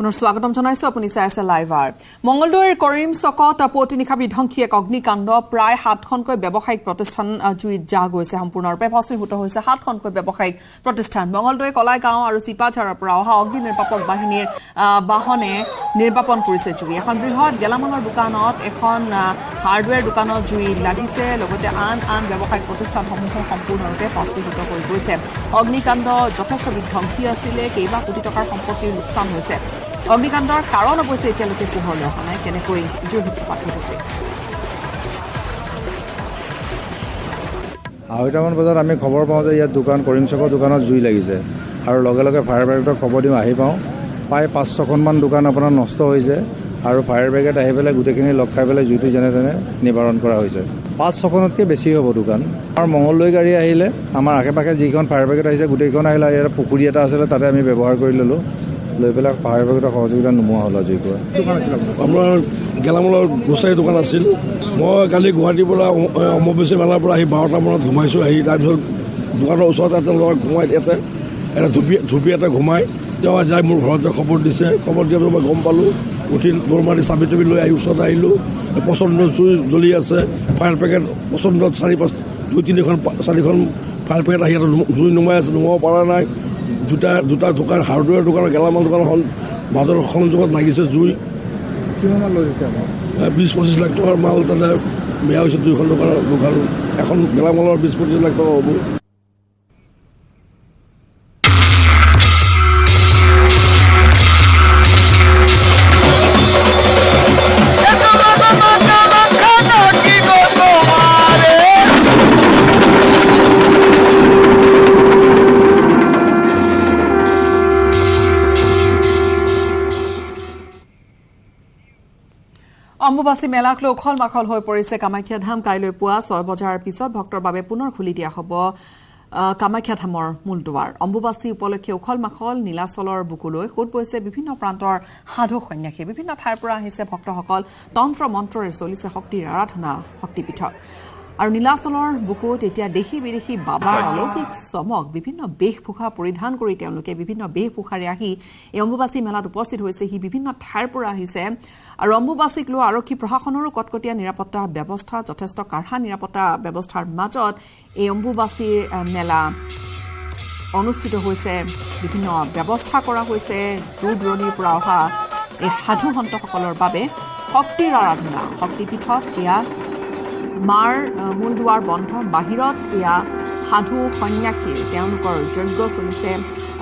পুনৰ স্বাগতম জনাইছো আপুনি চাই আছে লাইভাৰ মঙ্গলদৈৰ কৰিম চকত পুৱতি নিশা বিধ্বংসী এক অগ্নিকাণ্ড প্ৰায় 7খনকৈ ব্যৱসায়িক প্ৰতিষ্ঠান জুইত যা গৈছে সম্পূৰ্ণৰূপে ভস্মীভূত হৈছে 7খনকৈ ব্যৱসায়িক প্ৰতিষ্ঠান মঙ্গলদৈ কলাইগাঁও আৰু চিপাঝাৰৰ পৰা অহা অগ্নি নিৰ্বাপক বাহিনীৰ বাহনে নিৰ্বাপন কৰিছে জুই এখন বৃহৎ গেলামালৰ দোকানত এখন হাৰ্ডৱেৰ দোকানত জুই লাগিছে লগতে আন ব্যৱসায়িক প্ৰতিষ্ঠানসমূহ সম্পূৰ্ণৰূপে ভস্মীভূত হৈ গৈছে অগ্নিকাণ্ড যথেষ্ট বিধ্বংসী আছিলে কেইবা কোটি টকাৰ সম্পত্তিৰ লোকচান হৈছে অগ্নিকাণ্ডৰ কাৰণ অৱশ্যে এতিয়ালৈকে পোহৰলৈ অহা নাই কেনেকৈ জুইৰ সূত্ৰপাত ঘটিছে 2:30মান বজাত আমি খবৰ পাওঁ যে ইয়াত দোকান কৰিম চকৰ দোকানত জুই লাগিছে আৰু লগে লগে ফায়াৰ ব্ৰিগেডক খবৰ দিওঁ আহি পাওঁ প্ৰায় 5-6খনমান দোকান আপোনাৰ নষ্ট হৈছে আৰু ফায়াৰ ব্ৰিগেড আহি পেলাই গোটেইখিনি লগ খাই পেলাই জুইটো যেনে তেনে নিবাৰণ কৰা হৈছে 5-6খনতকৈ বেছি হ'ব দোকান আমাৰ মঙ্গলদৈ গাড়ী আহিলে আমাৰ আশে পাশে যিখন ফায়াৰ ব্ৰিগেড আহিছে গোটেইখন আহিলে ইয়াত পুখুৰী এটা আছিলে তাতে আমি ব্যৱহাৰ কৰি ল'লোঁ লৈ পেলাই ফায়াৰ ব্ৰিগেডৰ সহযোগিতা নোমোৱা হ'ল জুই পৰা আমাৰ গেলামালৰ গোচাৰি দোকান আছিল মই কালি গুৱাহাটীৰ পৰা অম্বুবাচী মেলাৰ পৰা আহি 12টামানত ঘুমাইছোঁ আহি তাৰপিছত দোকানৰ ওচৰতে এটা ল'ৰা ঘুমাই ইয়াতে এটা ধুপি এটা ঘুমাই তেওঁ যাই মোৰ ঘৰতে খবৰ দিছে খবৰ দিয়াৰ পিছত মই গম পালোঁ উঠি দৌৰ মাৰি চাবি টাবি লৈ আহি ওচৰত আহিলোঁ প্ৰচণ্ড জুই জ্বলি আছে ফায়াৰ ব্ৰিগেড প্ৰচণ্ড 4-5-2-3খন 4খন ফায়াৰ ব্ৰিগেড আহি জুই নুমাই আছে নুমাব পৰা নাই দুটা দোকান হাৰ্ডৱেৰ দোকান গেলামাল দোকানখন মাজৰ সংযোগত লাগিছে জুই কিমান লৈছে 20-25 লাখ টকাৰ মাল তাতে বেয়া হৈছে 2খন দোকান এখন গেলামালৰ 20-25 লাখ টকা হ'ব অম্বুবাচী মেলাক লৈ উখল মাখল হৈ পৰিছে কামাখ্যা ধাম কাইলৈ পুৱা 6 বজাৰ পিছত ভক্তৰ বাবে পুনৰ খুলি দিয়া হ'ব কামাখ্যা ধামৰ মূল দুৱাৰ অম্বুবাচী উপলক্ষে উখল মাখল নীলাচলৰ বুকুলৈ সোঁত বৈছে বিভিন্ন প্ৰান্তৰ সাধু সন্যাসী বিভিন্ন ঠাইৰ পৰা আহিছে ভক্তসকল তন্ত্ৰ মন্ত্ৰৰে চলিছে শক্তিৰ আৰাধনা শক্তিপীঠত আৰু নীলাচলৰ বুকুত এতিয়া দেশী বিদেশী বাবাৰ অলৌকিক চমক বিভিন্ন বেশভূষা পৰিধান কৰি তেওঁলোকে বিভিন্ন বেশভূষাৰে আহি এই অম্বুবাচী মেলাত উপস্থিত হৈছে সি বিভিন্ন ঠাইৰ পৰা আহিছে আৰু অম্বুবাচীক লৈ আৰক্ষী প্ৰশাসনৰো কটকটীয়া নিৰাপত্তা ব্যৱস্থা যথেষ্ট কাঢ়া নিৰাপত্তা ব্যৱস্থাৰ মাজত এই অম্বুবাচীৰ মেলা অনুষ্ঠিত হৈছে বিভিন্ন ব্যৱস্থা কৰা হৈছে দূৰ দূৰণিৰ পৰা অহা এই সাধু সন্তসকলৰ বাবে শক্তিৰ আৰাধনা শক্তিপীঠত এয়া মাৰ মূল দুৱাৰ বন্ধ বাহিৰত এয়া সাধু সন্যাসীৰ তেওঁলোকৰ যজ্ঞ চলিছে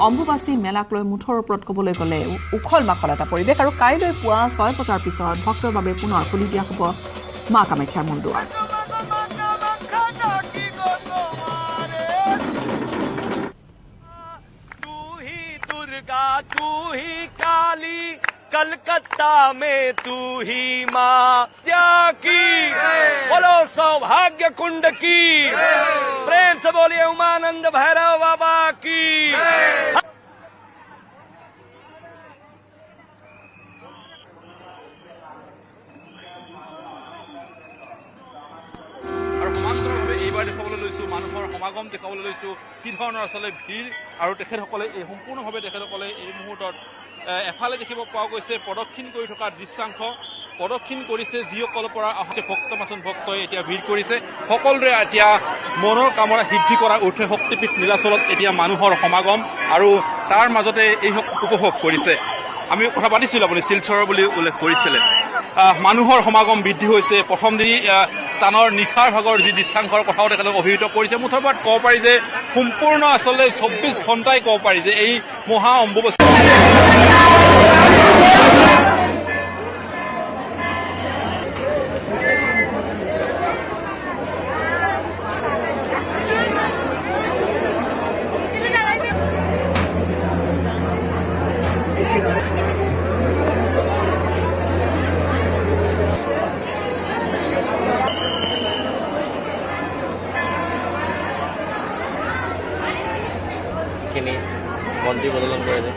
অম্বুবাচী মেলাক লৈ মুঠৰ ওপৰত ক'বলৈ গ'লে উখল মাখল এটা পৰিৱেশ আৰু কাইলৈ পুৱা 6 বজাৰ পিছত ভক্তৰ বাবে পুনৰ খুলি দিয়া হ'ব মা কামাখ্যাৰ মূল দুৱাৰ कलकत्ता में तू ही माँ की बोलो सौभाग्य कुंड की प्रेम से बोलिए उमानंद भैरव बाबा की আৰু সমান্তৰালভাৱে এইবাৰ দেখুৱাবলৈ লৈছোঁ মানুহৰ সমাগম দেখুৱাবলৈ লৈছোঁ কি ধৰণৰ আচলতে ভিৰ আৰু তেখেতসকলে এই সম্পূৰ্ণভাৱে তেখেতসকলে এই মুহূৰ্তত এফালে দেখিব পোৱা গৈছে প্ৰদক্ষিণ কৰি থকা দৃশ্যাংশ প্ৰদক্ষিণ কৰিছে যিসকলৰ পৰা আহিছে ভক্ত মাথোন ভক্তই এতিয়া ভিৰ কৰিছে সকলোৰে এতিয়া মনৰ কামনা সিদ্ধি কৰাৰ উঠে শক্তিপীঠ নীলাচলত এতিয়া মানুহৰ সমাগম আৰু তাৰ মাজতে এই উপভোগ কৰিছে আমি কথা পাতিছিলোঁ আপুনি শিলচৰৰ বুলি উল্লেখ কৰিছিলে মানুহৰ সমাগম বৃদ্ধি হৈছে প্ৰথম দিন স্থানৰ নিশাৰ ভাগৰ যি দৃশ্যাংশৰ কথাও তেখেতক অভিহিত কৰিছে মুঠৰ ওপৰত ক'ব পাৰি যে সম্পূৰ্ণ আচলতে 24 ঘণ্টাই ক'ব পাৰি যে এই মহা অম্বুবাচী বন্তি প্ৰজ্বলন কৰে যে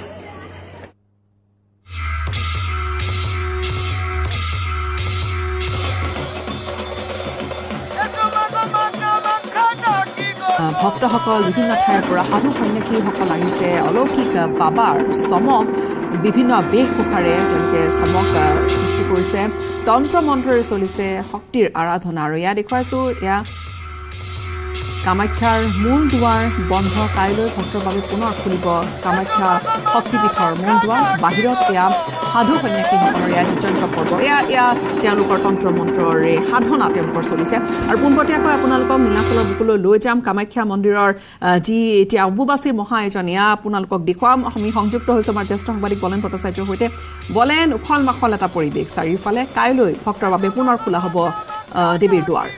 ভক্তসকল বিভিন্ন ঠাইৰ পৰা সাধু সন্যাসীসকল আহিছে অলৌকিক বাবাৰ চমক বিভিন্ন বেশভূষাৰে তেওঁলোকে চমক সৃষ্টি কৰিছে তন্ত্ৰ মন্ত্ৰৰে চলিছে শক্তিৰ আৰাধনা আৰু এয়া দেখুৱাইছোঁ এয়া কামাখ্যাৰ মূল দুৱাৰ বন্ধ কাইলৈ ভক্তৰ বাবে পুনৰ খুলিব কামাখ্যা শক্তিপীঠৰ মূল দুৱাৰ বাহিৰত এয়া সাধু সন্যাসীসকলৰ এয়া নিৰ্জন্ত পৰ্ব এয়া তেওঁলোকৰ তন্ত্ৰ মন্ত্ৰৰে সাধনা তেওঁলোকৰ চলিছে আৰু পোনপটীয়াকৈ আপোনালোকক নীলাচলৰ বুকুলৈ লৈ যাম কামাখ্যা মন্দিৰৰ যি এতিয়া অম্বুবাচীৰ মহা আয়োজন এয়া আপোনালোকক দেখুৱাম আমি সংযুক্ত হৈছোঁ আমাৰ জ্যেষ্ঠ সাংবাদিক বলেন ভট্টাচাৰ্যৰ সৈতে বলেন উখল মাখল এটা পৰিৱেশ চাৰিওফালে কাইলৈ ভক্তৰ বাবে পুনৰ খোলা হ'ব দেৱীৰ দুৱাৰ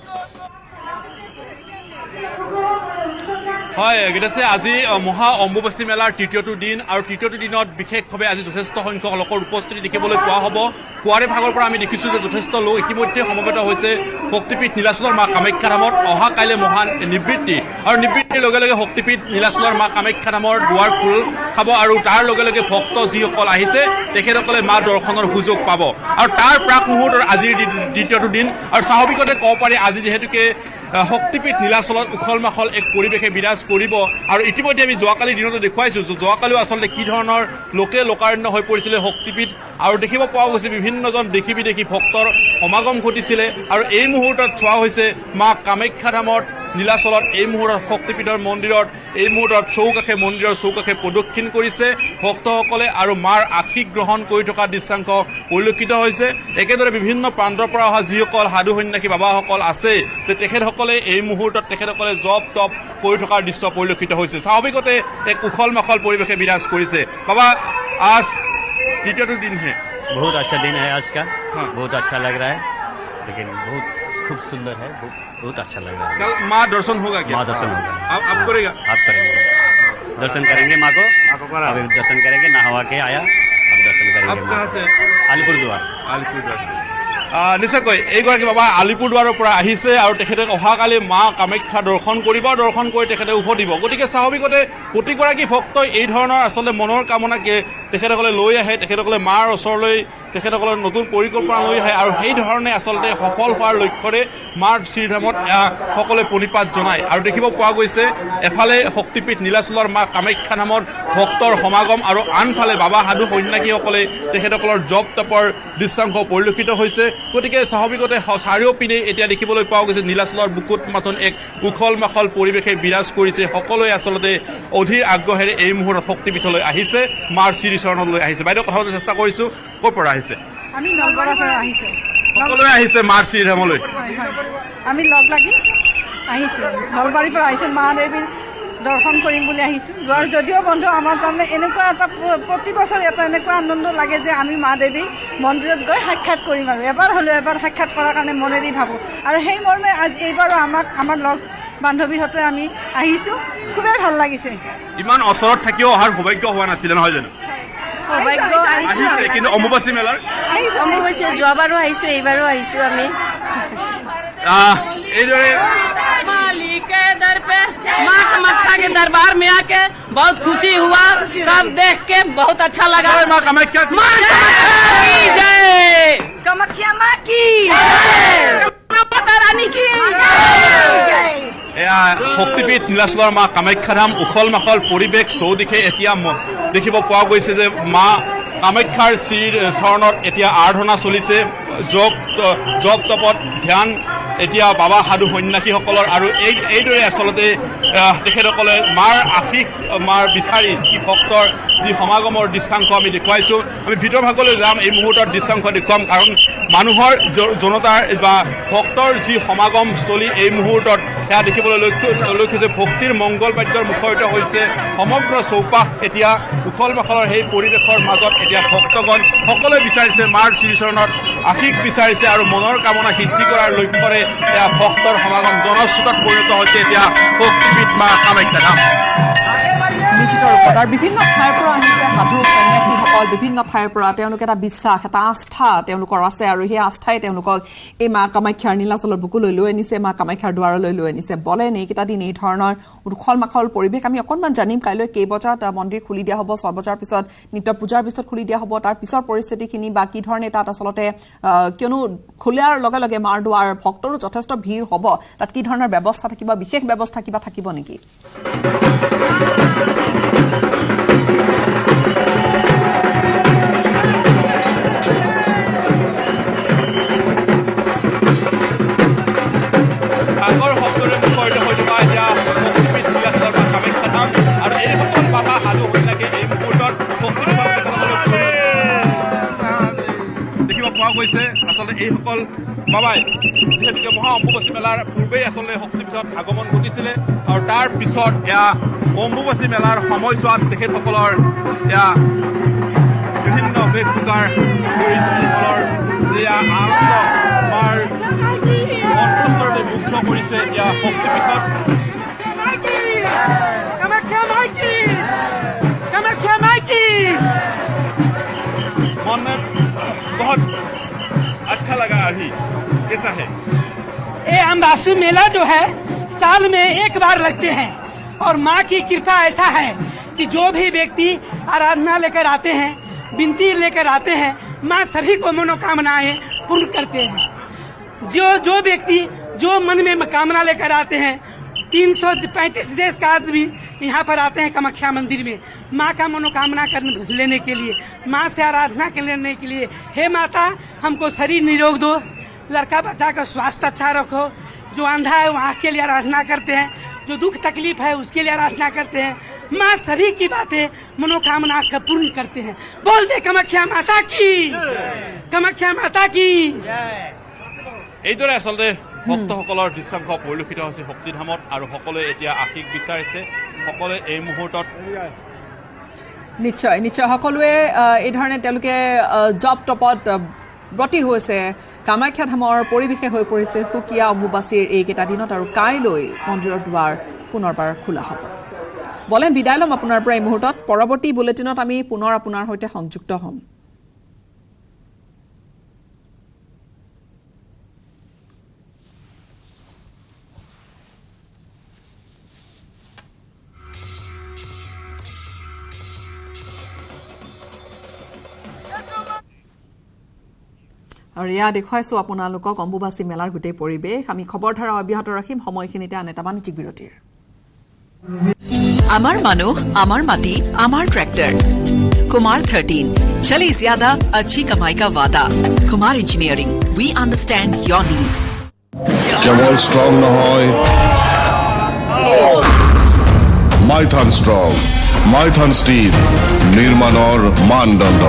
হয় গীতাছে আজি মহা অম্বুবাচী মেলাৰ তৃতীয়টো দিন আৰু তৃতীয়টো দিনত বিশেষভাৱে আজি যথেষ্ট সংখ্যক লোকৰ উপস্থিতি দেখিবলৈ পোৱা হ'ব পুৱাৰে ভাগৰ পৰা আমি দেখিছোঁ যে যথেষ্ট লোক ইতিমধ্যে সমবেত হৈছে শক্তিপীঠ নীলাচলৰ মা কামাখ্যা ধামত অহা কাইলৈ মহান নিবৃত্তি আৰু নিবৃত্তিৰ লগে লগে শক্তিপীঠ নীলাচলৰ মা কামাখ্যা ধামৰ দুৱাৰ খোল খাব আৰু তাৰ লগে লগে ভক্ত যিসকল আহিছে তেখেতসকলে মা দৰ্শনৰ সুযোগ পাব আৰু তাৰ প্ৰাক মুহূৰ্তৰ আজিৰ দ্বিতীয়টো দিন আৰু স্বাভাৱিকতে ক'ব পাৰি আজি যিহেতুকে শক্তিপীঠ নীলাচলত উখল মাখল এক পৰিৱেশে বিৰাজ কৰিব আৰু ইতিমধ্যে আমি যোৱাকালিৰ দিনতো দেখুৱাইছোঁ যে যোৱাকালিও আচলতে কি ধৰণৰ লোকে লোকাৰণ্য হৈ পৰিছিলে শক্তিপীঠ আৰু দেখিব পোৱা গৈছে বিভিন্নজন দেশী বিদেশী ভক্তৰ সমাগম ঘটিছিলে আৰু এই মুহূৰ্তত চোৱা হৈছে মা কামাখ্যা ধামত নীলাচলত এই মুহূৰ্তত শক্তিপীঠৰ মন্দিৰত এই মুহূৰ্তত মন্দিৰৰ চৌকাষে প্ৰদক্ষিণ কৰিছে ভক্তসকলে আৰু মাৰ আশীষ গ্ৰহণ কৰি থকা দৃশ্যাংশ পৰিলক্ষিত হৈছে একেদৰে বিভিন্ন প্ৰান্তৰ পৰা অহা যিসকল সাধু সন্যাসী বাবাসকল আছে তেখেতসকলে এই মুহূৰ্তত তেখেতসকলে জপ তপ কৰি থকাৰ দৃশ্য পৰিলক্ষিত হৈছে স্বাভাৱিকতে এক উখল মাখল পৰিৱেশে বিৰাজ কৰিছে বাবা আজ তৃতীয়টো দিন হে बहुत अच्छा दिन है आज का बहुत अच्छा लग रहा है लेकिन बहुत खूब सुंदर है बहुत अच्छा लग रहा है कल माँ दर्शन होगा क्या माँ दर्शन होगा आप करेगा आप करेंगे दर्शन करेंगे माँ को अभी दर्शन करेंगे नहावा के आया अब दर्शन आप करेंगे कहाँ से अलीपुरद्वार আলিপুৰদুৱাৰ নিশ্চয়কৈ এইগৰাকী বাবা আলিপুৰদুৱাৰৰ পৰা আহিছে আৰু তেখেতে অহাকালি মা কামাখ্যা দৰ্শন কৰিব দৰ্শন কৰি তেখেতে উভতিব গতিকে স্বাভাৱিকতে প্ৰতিগৰাকী ভক্তই এই ধৰণৰ আচলতে মনৰ কামনাকে তেখেতসকলে লৈ আহে তেখেতসকলে মাৰ ওচৰলৈ তেখেতসকলৰ নতুন পৰিকল্পনা লৈ আহে আৰু সেই ধৰণে আচলতে সফল হোৱাৰ লক্ষ্যৰে মাৰ শ্ৰীধামত সকলোৱে প্ৰণিপাত জনায় আৰু দেখিব পোৱা গৈছে এফালে শক্তিপীঠ নীলাচলৰ মা কামাখ্যা নামত ভক্তৰ সমাগম আৰু আনফালে বাবা সাধু সন্যাসীসকলে তেখেতসকলৰ জপ তপৰ দৃশ্যাংশ পৰিলক্ষিত হৈছে গতিকে স্বাভাৱিকতে চাৰিওপিনে এতিয়া দেখিবলৈ পোৱা গৈছে নীলাচলৰ বুকুত মাথোন এক উখল মাখল পৰিৱেশে বিৰাজ কৰিছে সকলোৱে আচলতে অধীৰ আগ্ৰহেৰে এই মুহূৰ্তত শক্তিপীঠলৈ আহিছে মাৰ শ্ৰীচৰণলৈ আহিছে বাইদেউ কথা পাতিবলৈ চেষ্টা কৰিছোঁ ক'ৰ পৰা আহিছে আমি নলবৰাৰ পৰা আহিছোঁ সকলোৱে আহিছে মাৰ শ্ৰীধামলৈ আমি লগ লাগি আহিছোঁ নলবাৰীৰ পৰা আহিছোঁ মা দেৱীৰ দৰ্শন কৰিম বুলি আহিছোঁ দুৱাৰ যদিও বন্ধ আমাৰ তাৰমানে এনেকুৱা এটা প্ৰতি বছৰ এটা এনেকুৱা আনন্দ লাগে যে আমি মা দেৱী মন্দিৰত গৈ সাক্ষাৎ কৰিম আৰু এবাৰ হ'লেও এবাৰ সাক্ষাৎ কৰাৰ কাৰণে মনেদি ভাবোঁ আৰু সেই মৰ্মে আজি এইবাৰো আমাৰ লগ বান্ধৱীহঁতে আমি আহিছোঁ খুবেই ভাল লাগিছে ইমান ওচৰত থাকিও অহাৰ সৌভাগ্য হোৱা নাছিলে নহয় জানো সৌভাগ্য আহিছোঁ আহিছে কিন্তু অম্বুবাচী মেলাৰ অম্বুবাচী যোৱাবাৰো আহিছোঁ এইবাৰো আহিছোঁ আমি এইদৰে मालिक के दर पे माँ कामाख्या के दरबार में आके बहुत खुशी हुआ सब देख के बहुत अच्छा लगा মা কামাখ্যা माँ कामाख्या की जय কামাখ্যা মা কি माता रानी की এয়া শক্তিপীঠ নীলাচলৰ মা কামাখ্যা ধাম উখল মাখল পৰিৱেশ চৌদিশে এতিয়া দেখিব পোৱা গৈছে যে মা কামাখ্যাৰ শ্ৰীচৰণত এতিয়া আৰাধনা চলিছে জপ তপত ধ্যান এতিয়া বাবা সাধু সন্যাসীসকলৰ আৰু এইদৰে আচলতে তেখেতসকলে মাৰ আশীষ মাৰ বিচাৰি কি ভক্তৰ যি সমাগমৰ দৃশ্যাংশ আমি দেখুৱাইছোঁ আমি ভিতৰ ভাগলৈ যাম এই মুহূৰ্তত দৃশ্যাংশ দেখুৱাম কাৰণ মানুহৰ জনতাৰ বা ভক্তৰ যি সমাগমস্থলী এই মুহূৰ্তত সেয়া দেখিবলৈ লক্ষ্য যে ভক্তিৰ মংগল বাদ্যৰ মুখৰিত হৈছে সমগ্ৰ চৌপাশ এতিয়া উখল মাখলৰ সেই পৰিৱেশৰ মাজত এতিয়া ভক্তগণ সকলোৱে বিচাৰিছে মাৰ শ্ৰীচৰণত আশীষ বিচাৰিছে আৰু মনৰ কামনা সিদ্ধি কৰাৰ লক্ষ্যৰে এয়া ভক্তৰ সমাগম জনস্ৰোতত পৰিণত হৈছে এতিয়া শক্তিপীঠ মা কামাখ্যা ধাম নিশ্চিত ৰূপত আৰু বিভিন্ন ঠাইৰ পৰা আহিছে সাধু সন্যাসীসকল বিভিন্ন ঠাইৰ পৰা তেওঁলোকে এটা বিশ্বাস এটা আস্থা তেওঁলোকৰ আছে আৰু সেই আস্থাই তেওঁলোকক এই মা কামাখ্যাৰ নীলাচলৰ বুকুলৈ লৈ আনিছে মা কামাখ্যাৰ দুৱাৰলৈ লৈ আনিছে বলে এইকেইটা দিন এই ধৰণৰ উৎসল মাখল পৰিৱেশ আমি অকণমান জানিম কাইলৈ কেই বজাত মন্দিৰ খুলি দিয়া হ'ব 6 বজাৰ পিছত নিত্য পূজাৰ পিছত খুলি দিয়া হ'ব তাৰ পিছৰ পৰিস্থিতিখিনি বা কি ধৰণে তাত আচলতে কিয়নো খোলাৰ লগে লগে মাৰ দুৱাৰ ভক্তৰো যথেষ্ট ভিৰ হ'ব তাত কি ধৰণৰ ব্যৱস্থা থাকিব বিশেষ ব্যৱস্থা কিবা থাকিব নেকি আগৰ শব্দৰে মুখৰিত হৈ থকা এতিয়া শক্তিপীঠ নীলাচলৰ মা কামাখ্যা ধাম আৰু এইসকল বাবা সাধু হৈ লাগে এই মুহূৰ্তত শক্তিপীঠৰ দেখিব পোৱা গৈছে আচলতে এইসকল বাবাই যিহেতুকে মহা অম্বুবাচী মেলাৰ পূৰ্বেই আচলতে শক্তিপীঠত আগমন ঘটিছিলে আৰু তাৰ পিছত এয়া অম্বুবাচী মেলাৰ সময়ছোৱাত তেখেতসকলৰ এয়া বিভিন্ন বেশভূষাৰ দৰিদ্ৰসকলৰ এয়া আনন্দ আমাৰ অন্তঃস্থলতে মুগ্ধ কৰিছে এয়া শক্তিপীঠত मन में बहुत अच्छा लगा अभी कैसा है ये अम्बासु मेला जो है साल में एक बार लगते हैं और माँ की कृपा ऐसा है कि जो भी व्यक्ति आराधना लेकर आते हैं विनती लेकर आते हैं माँ सभी को मनोकामनाएं पूर्ण करते हैं जो व्यक्ति जो मन में कामना लेकर आते हैं 335 देश का आदमी यहाँ पर आते हैं कामाख्या मंदिर में माँ का मनोकामना लेने के लिए माँ से आराधना लेने के लिए हे माता हमको शरीर निरोग दो लड़का बच्चा का स्वास्थ्य अच्छा रखो जो अंधा है वहाँ के लिए आराधना करते हैं जो दुख तकलीफ है उसके लिए आराधना करते हैं माँ सभी की बातें मनोकामना पूर्ण करते हैं बोल दे कामाख्या माता की कामाख्या माता की এইদৰে আচলতে ভক্তসকলৰ দৃশ্যাংশ পৰিলক্ষিত হৈছে শক্তিধামত আৰু সকলোৱে এতিয়া আশীষ বিচাৰিছে সকলোৱে এই মুহূৰ্তত নিশ্চয় নিশ্চয় সকলোৱে এই ধৰণে তেওঁলোকে জব টপত ব্ৰতী হৈছে কামাখ্যা ধামৰ পৰিৱেশে হৈ পৰিছে সুকীয়া অম্বুবাচীৰ এইকেইটা দিনত আৰু কাইলৈ মন্দিৰৰ দুৱাৰ পুনৰবাৰ খোলা হ'ব বলেন বিদায় ল'ম আপোনাৰ পৰা এই মুহূৰ্তত পৰৱৰ্তী বুলেটিনত আমি পুনৰ আপোনাৰ সৈতে সংযুক্ত হ'ম আৰু ইয়া দেখুৱাইছো আপোনালোকক অম্বুবাচী মেলাৰ গোটেই পৰিৱেশ আমি খবৰ ধাৰা অব্যাহত ৰাখিম সময়খিনিতে আন এটা বাণিজ্যিক বিৰতিৰ আমাৰ মানুহ আমাৰ মাটি আমাৰ ট্ৰেক্টৰ कुमार 13 चले ज्यादा अच्छी कमाई का वादा Kumar engineering we understand your need কেবল স্ট্রং নহয় মাইথান স্ট্রং মাইথান স্টিল নিৰ্মাণৰ মানদণ্ড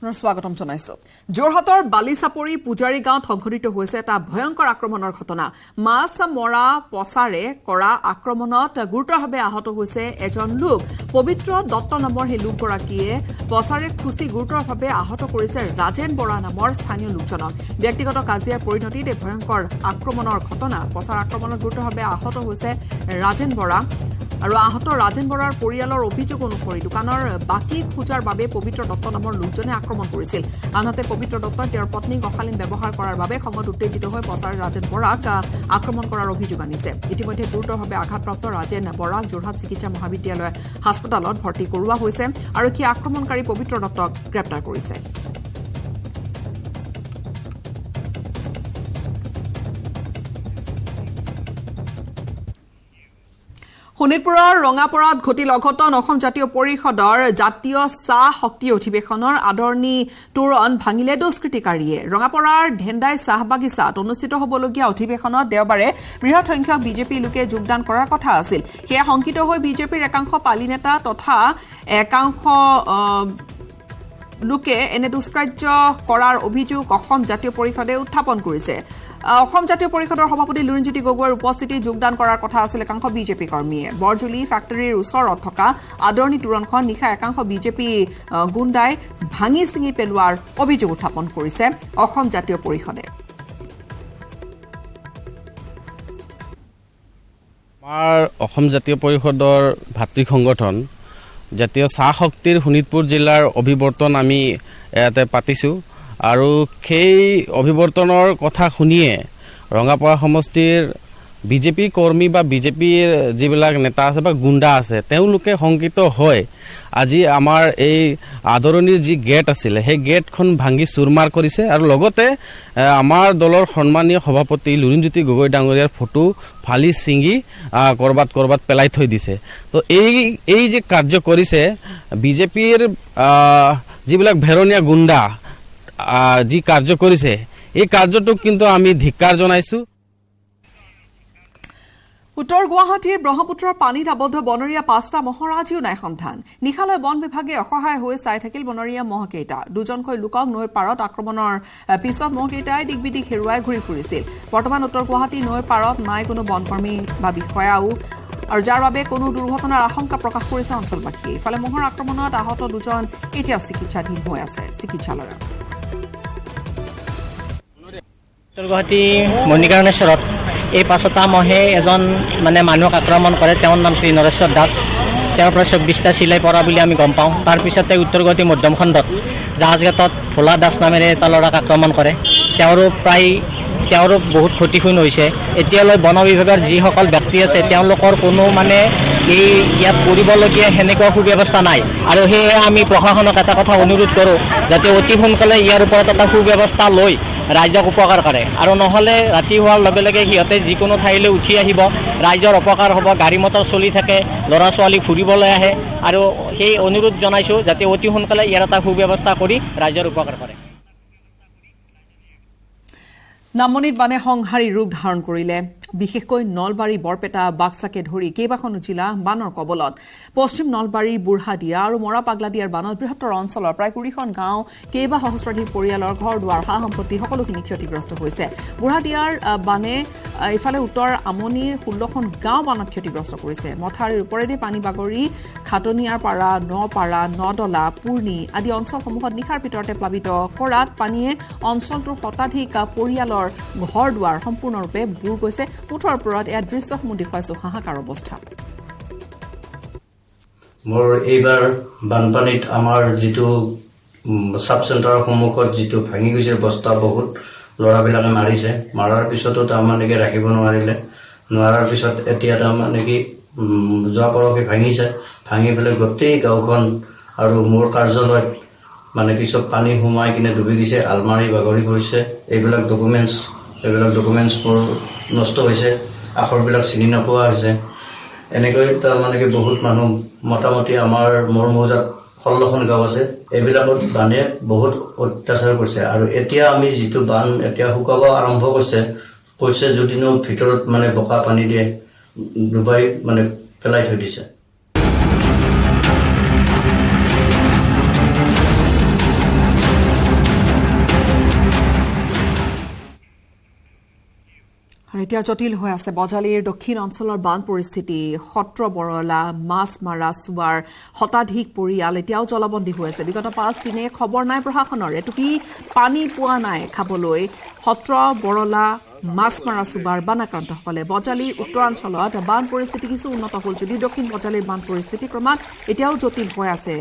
স্বাগতম জনাইছো যোৰহাটৰ বালিচাপৰি পূজাৰী গাঁৱত সংঘটিত হৈছে এটা ভয়ংকৰ আক্ৰমণৰ ঘটনা মাছ মৰা পচাৰে কৰা আক্ৰমণত গুৰুতৰভাৱে আহত হৈছে এজন লোক পবিত্ৰ দত্ত নামৰ সেই লোকগৰাকীয়ে পচাৰে খুচি গুৰুতৰভাৱে আহত কৰিছে ৰাজেন বৰা নামৰ স্থানীয় লোকজনক ব্যক্তিগত কাজিয়াৰ পৰিণতিত এই ভয়ংকৰ আক্ৰমণৰ ঘটনা পচাৰ আক্ৰমণত গুৰুতৰভাৱে আহত হৈছে ৰাজেন বৰা আৰু আহত ৰাজেন বৰাৰ পৰিয়ালৰ অভিযোগ অনুসৰি দোকানৰ বাকী খোজাৰ বাবে পবিত্ৰ দত্ত নামৰ লোকজনে আক্ৰমণ কৰিছিল আনহাতে পবিত্ৰ দত্তই তেওঁৰ পত্নীক অশালীন ব্যৱহাৰ কৰাৰ বাবে খঙত উত্তেজিত হৈ পচাৰে ৰাজেন বৰাক আক্ৰমণ কৰাৰ অভিযোগ আনিছে ইতিমধ্যে গুৰুতৰভাৱে আঘাতপ্ৰাপ্ত ৰাজেন বৰাক যোৰহাট চিকিৎসা মহাবিদ্যালয় হাস্পতালত ভৰ্তি কৰোৱা হৈছে আৰক্ষীয়ে আক্ৰমণকাৰী পবিত্ৰ দত্তক গ্ৰেপ্তাৰ কৰিছে শোণিতপুৰৰ ৰঙাপৰাত ঘটিল অঘটন অসম জাতীয় পৰিষদৰ জাতীয় চাহ শক্তি অধিৱেশনৰ আদৰণি তোৰণ ভাঙিলে দুষ্কৃতিকাৰীয়ে ৰঙাপৰাৰ ঢেণ্ডাই চাহ বাগিচাত অনুষ্ঠিত হ'বলগীয়া অধিৱেশনত দেওবাৰে বৃহৎ সংখ্যক বিজেপি লোকে যোগদান কৰাৰ কথা আছিল সেয়া শংকিত হৈ বিজেপিৰ একাংশ পালি নেতা তথা একাংশ লোকে এনে দুষ্কাৰ্য কৰাৰ অভিযোগ অসম জাতীয় পৰিষদে উত্থাপন কৰিছে অসম জাতীয় পৰিষদৰ সভাপতি লুৰিণজ্যোতি গগৈৰ উপস্থিতি যোগদান কৰাৰ কথা আছিল একাংশ বিজেপি কৰ্মীয়ে বৰজুলি ফেক্টৰীৰ ওচৰত থকা আদৰণি তোৰণখন নিশা একাংশ বিজেপি গুণ্ডাই ভাঙি ছিঙি পেলোৱাৰ অভিযোগ উত্থাপন কৰিছে অসম জাতীয় পৰিষদে আমাৰ অসম জাতীয় পৰিষদৰ ভাতৃ সংগঠন জাতীয় চাহ শক্তিৰ শোণিতপুৰ জিলাৰ অভিৱৰ্তন আমি ইয়াতে পাতিছোঁ আৰু সেই অভিৱৰ্তনৰ কথা শুনিয়ে ৰঙাপাৰা সমষ্টিৰ বিজেপি কৰ্মী বা বিজেপিৰ যিবিলাক নেতা আছে বা গুণ্ডা আছে তেওঁলোকে শংকিত হৈ আজি আমাৰ এই আদৰণিৰ যি গেট আছিলে সেই গেটখন ভাঙি চুৰমাৰ কৰিছে আৰু লগতে আমাৰ দলৰ সন্মানীয় সভাপতি লুৰিণজ্যোতি গগৈ ডাঙৰীয়াৰ ফটো ফালি ছিঙি কৰবাত পেলাই থৈ দিছে। তো এই যে কাৰ্য কৰিছে বিজেপিৰ যিবিলাক ভেৰণীয়া গুণ্ডা যি কাৰ্য কৰিছে এই কাৰ্যটোক কিন্তু আমি ধিক্কাৰ জনাইছোঁ। উত্তৰ গুৱাহাটীৰ ব্ৰহ্মপুত্ৰৰ পানীত আবদ্ধ বনৰীয়া 5টা মহৰ আজিও নাই সন্ধান। নিশালৈ বন বিভাগে অসহায় হৈ চাই থাকিল বনৰীয়া মহকেইটা। দুজনকৈ লোকক নৈৰ পাৰত আক্ৰমণৰ পিছত মহকেইটাই দিগবিদিক হেৰুৱাই ঘূৰি ফুৰিছিল। বৰ্তমান উত্তৰ গুৱাহাটী নৈৰ পাৰত নাই কোনো বনকৰ্মী বা বিষয়াও আৰু যাৰ বাবে কোনো দুৰ্ঘটনাৰ আশংকা প্ৰকাশ কৰিছে অঞ্চলবাসীয়ে। ইফালে মহৰ আক্ৰমণত আহত দুজন এতিয়াও চিকিৎসাধীন হৈ আছে চিকিৎসালয়ত। উত্তৰ গুৱাহাটী মণিকৰণেশ্বৰত এই 5টা মহে এজন মানুহক আক্ৰমণ কৰে। তেওঁৰ নাম শ্ৰী নৰেশ্বৰ দাস। তেওঁৰ পৰা 24টা চিলাই পৰা বুলি আমি গম পাওঁ। তাৰপিছতে উত্তৰ গুৱাহাটী মধ্যম খণ্ডত জাহাজঘাটত ভোলা দাস নামেৰে এটা ল'ৰাক আক্ৰমণ কৰে। তেওঁৰো বহুত ক্ষতিপূৰ্ণ হৈছে। এতিয়ালৈ বন বিভাগৰ যিসকল ব্যক্তি আছে তেওঁলোকৰ কোনো এই ইয়াত কৰিবলগীয়া সেনেকুৱা সুব্যৱস্থা নাই আৰু সেয়ে আমি প্ৰশাসনক এটা কথা অনুৰোধ কৰোঁ যাতে অতি সোনকালে ইয়াৰ ওপৰত এটা সুব্যৱস্থা লৈ ৰাইজক উপকাৰ কৰে আৰু নহ'লে ৰাতি হোৱাৰ লগে লগে সিহঁতে যিকোনো ঠাইলৈ উঠি আহিব, ৰাইজৰ অপকাৰ হ'ব। গাড়ী মটৰ চলি থাকে, ল'ৰা ছোৱালী ফুৰিবলৈ আহে আৰু সেই অনুৰোধ জনাইছোঁ যাতে অতি সোনকালে ইয়াৰ এটা সুব্যৱস্থা কৰি ৰাইজৰ উপকাৰ কৰে। নামনিত বানে সংহাৰী ৰূপ ধাৰণ কৰিলে। বিশেষকৈ নলবাৰী, বৰপেটা, বাক্সাকে ধৰি কেইবাখনো জিলা বানৰ কবলত। পশ্চিম নলবাৰী, বুঢ়াদিয়া আৰু মৰা পাগলাদিয়াৰ বানত বৃহত্তৰ অঞ্চলৰ প্ৰায় 20খন গাঁও, কেইবা সহস্ৰাধিক পৰিয়ালৰ ঘৰ দুৱাৰ, সা সম্পত্তি সকলোখিনি ক্ষতিগ্ৰস্ত হৈছে। বুঢ়াদিয়াৰ বানে ইফালে উত্তৰ আমনিৰ 16খন গাঁও বানত ক্ষতিগ্ৰস্ত কৰিছে। মথাউৰিৰ ওপৰেদি পানী বাগৰি খাটনিয়াৰ পাৰা, নপাৰা, নদলা, পূৰ্ণি আদি অঞ্চলসমূহত নিশাৰ ভিতৰতে প্লাবিত কৰাত পানীয়ে অঞ্চলটোৰ শতাধিক পৰিয়ালৰ ঘৰ দুৱাৰ সম্পূৰ্ণৰূপে বুৰ গৈছে। মুঠৰ ওপৰত এয়া দৃশ্যসমূহ দেখুৱাইছো হাহাকাৰ অৱস্থা। মোৰ এইবাৰ বানপানীত আমাৰ যিটো চাব চেণ্টাৰৰ সন্মুখত যিটো ভাঙি গৈছে বস্তা, বহুত ল'ৰাবিলাকে মাৰিছে। মাৰাৰ পিছতো ৰাখিব নোৱাৰাৰ পিছত এতিয়া যোৱা পৰহি ভাঙিছে। ভাঙি পেলাই গোটেই গাঁওখন আৰু মোৰ কাৰ্যালয়ত চব পানী সোমাই কিনে ডুবি গৈছে। আলমাৰি বাগৰি পৰিছে। এইবিলাক ডকুমেণ্টছবোৰ নষ্ট হৈছে, আখৰবিলাক চিনি নোপোৱা হৈছে। এনেকৈ বহুত মানুহ, মোটামুটি মোৰ মৌজাত 16খন গাঁও আছে, এইবিলাকত বানে বহুত অত্যাচাৰ কৰিছে। আৰু এতিয়া আমি যিটো বান এতিয়া শুকাব আৰম্ভ কৈছে যদিও ভিতৰত বোকা পানী দিয়ে ডুবাই পেলাই থৈ দিছে। আৰু এতিয়া জটিল হৈ আছে বজালিৰ দক্ষিণ অঞ্চলৰ বান পৰিস্থিতি। সত্ৰ বৰলা, মাছমাৰা, চুৱাৰ শতাধিক পৰিয়াল এতিয়াও জলবন্দী হৈ আছে। বিগত 5 দিনে খবৰ নাই প্ৰশাসনৰ, এটুপি পানী পোৱা নাই খাবলৈ। সত্ৰ বৰলা, মাছমাৰা, চুবাৰ বানাক্ৰান্তসকলে। বজালিৰ উত্তৰাঞ্চলত বান পৰিস্থিতি কিছু উন্নত হ'ল যদিও দক্ষিণ বজালিৰ বান পৰিস্থিতি ক্ৰমাৎ এতিয়াও জটিল হৈ আছে।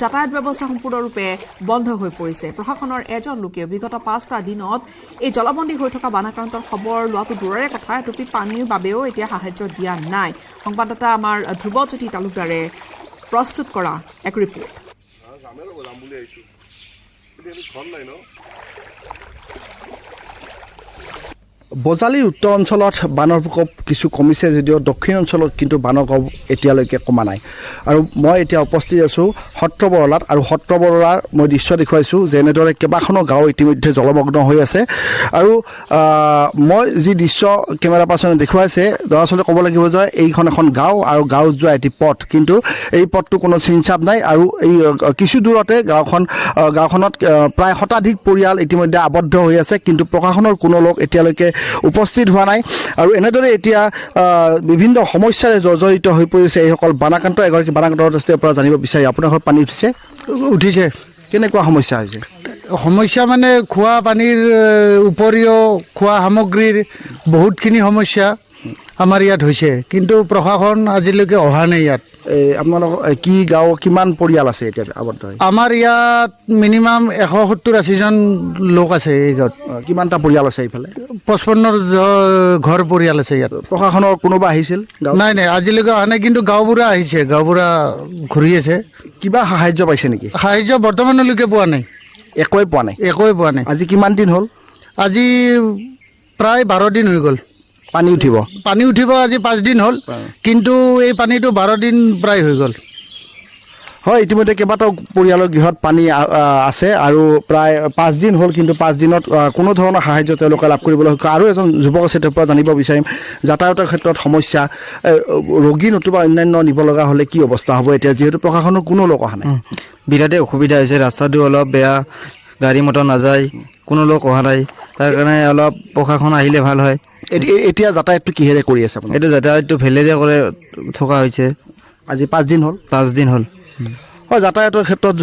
যাতায়াত ব্যৱস্থা সম্পূৰ্ণৰূপে বন্ধ হৈ পৰিছে। প্ৰশাসনৰ এজন লোকে বিগত 5টা দিনত এই জলবন্দী হৈ থকা বানাক্ৰান্তৰ খবৰ লোৱাটো দূৰৰে কথা, এটুপি পানীৰ বাবেও এতিয়া সাহায্য দিয়া নাই। সংবাদদাতা আমাৰ ধ্ৰুৱজ্যোতি তালুকদাৰে প্ৰস্তুত কৰা এক ৰিপৰ্ট। বজালিৰ উত্তৰ অঞ্চলত বানৰ প্ৰকোপ কিছু কমিছে যদিও দক্ষিণ অঞ্চলত কিন্তু বানৰ প্ৰকোপ এতিয়ালৈকে কমা নাই। আৰু মই এতিয়া উপস্থিত আছোঁ সত্ৰ বৰলাত, আৰু সত্ৰ বৰলাৰ মই দৃশ্য দেখুৱাইছোঁ যে এনেদৰে কেইবাখনো গাঁও ইতিমধ্যে জলমগ্ন হৈ আছে। আৰু মই যি দৃশ্য কেমেৰা পাৰ্চনে দেখুৱাইছে, দৰাচলতে ক'ব লাগিব যে এইখন এখন গাঁও আৰু গাঁৱত যোৱা এটি পথ, কিন্তু এই পথটো কোনো চিনচাপ নাই। আৰু এই কিছু দূৰতে গাঁওখনত প্ৰায় শতাধিক পৰিয়াল ইতিমধ্যে আবদ্ধ হৈ আছে, কিন্তু প্ৰশাসনৰ কোনো লোক এতিয়ালৈকে উপস্থিত হোৱা নাই। আৰু এনেদৰে এতিয়া বিভিন্ন সমস্যাৰে জৰ্জৰিত হৈ পৰিছে এইসকল বানাক্ৰান্ত। এগৰাকী বানাক্ৰান্ত দৃষ্টিৰ পৰা জানিব বিচাৰি, আপোনাৰ ঘৰত পানী উঠিছে কেনেকুৱা সমস্যা হৈছে? সমস্যা খোৱা পানীৰ উপৰিও খোৱা সামগ্ৰীৰ বহুতখিনি সমস্যা। আমাৰ ইয়াত হৈছে, কিন্তু প্ৰশাসন আজিলৈকে অহা নাই ইয়াত। আপোনালোকৰ কি গাঁও কিমান পৰিয়াল আছে এতিয়া আবদ্ধ হৈ? আমাৰ ইয়াত মিনিমাম 170-80জন লোক আছে এই গাঁৱত। কিমানটা পৰিয়াল আছে এইফালে? 55 ঘৰ পৰিয়াল আছে ইয়াত। প্ৰশাসনৰ কোনোবা আহিছিল? নাই নাই, আজিলৈকে অহা নাই, কিন্তু গাঁওবুঢ়া আহিছে, গাঁওবুঢ়া ঘূৰি আছে। কিবা সাহায্য পাইছে নেকি? সাহায্য বৰ্তমানলৈকে পোৱা নাই। একোৱে পোৱা নাই? একোৱে পোৱা নাই। আজি কিমান দিন হ'ল? আজি প্ৰায় 12 দিন হৈ গ'ল। পানী উঠিব আজি 5 দিন হ'ল, কিন্তু এই পানীটো 12 দিন প্ৰায় হৈ গ'ল। হয়, ইতিমধ্যে কেইবাটাও পৰিয়ালৰ গৃহত পানী আছে আৰু প্ৰায় 5 দিন হ'ল, কিন্তু 5 দিনত কোনো ধৰণৰ সাহায্য তেওঁলোকে লাভ কৰিবলৈ সক্ষম। আৰু এজন যুৱক আছে, তেওঁৰ পৰা জানিব বিচাৰিম যাতায়াতৰ ক্ষেত্ৰত সমস্যা, ৰোগী নতুবা অন্যান্য নিব লগা হ'লে কি অৱস্থা হ'ব এতিয়া, যিহেতু প্ৰশাসনৰ কোনো লোক অহা নাই? বিৰাটেই অসুবিধা হৈছে, ৰাস্তাটো অলপ বেয়া, গাড়ী মটৰ নাযায়, কোনো লোক অহা নাই, তাৰ কাৰণে অলপ প্ৰশাসন আহিলে ভাল হয়। এতিয়া যাতায়াতটো কিহেৰে কৰি আছে আপুনি? এইটো যাতায়াতটো ভেলেৰে কৰি থকা হৈছে। আজি 5 দিন হ'ল? 5 দিন হ'ল। হয়, যাতায়াতৰ ক্ষেত্ৰত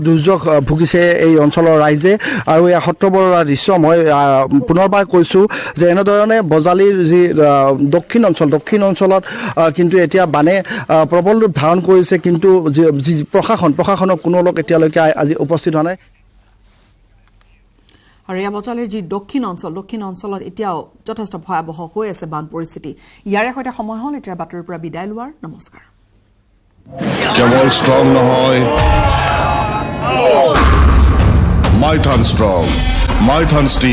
দুৰ্যোগ ভুগিছে এই অঞ্চলৰ ৰাইজে। আৰু এই সত্ৰবৰলাৰ দৃশ্য মই পুনৰবাৰ কৈছোঁ যে এনেধৰণে বজালীৰ যি দক্ষিণ অঞ্চলত কিন্তু এতিয়া বানে প্ৰবল ৰূপ ধাৰণ কৰিছে, কিন্তু যি প্ৰশাসনৰ কোনো লোক এতিয়ালৈকে আজি উপস্থিত হোৱা নাই। আৰু এয়া বজালীৰ যি দক্ষিণ অঞ্চলত এতিয়াও যথেষ্ট ভয়াৱহ হৈ আছে বান পৰিস্থিতি। ইয়াৰে সৈতে সময় হ'ল এতিয়া বাতৰিৰ পৰা বিদায় লোৱাৰ। নমস্কাৰ। কেৱল ষ্ট্ৰং নহয়, মাইথান ষ্ট্ৰং, মাইথান ষ্টিল।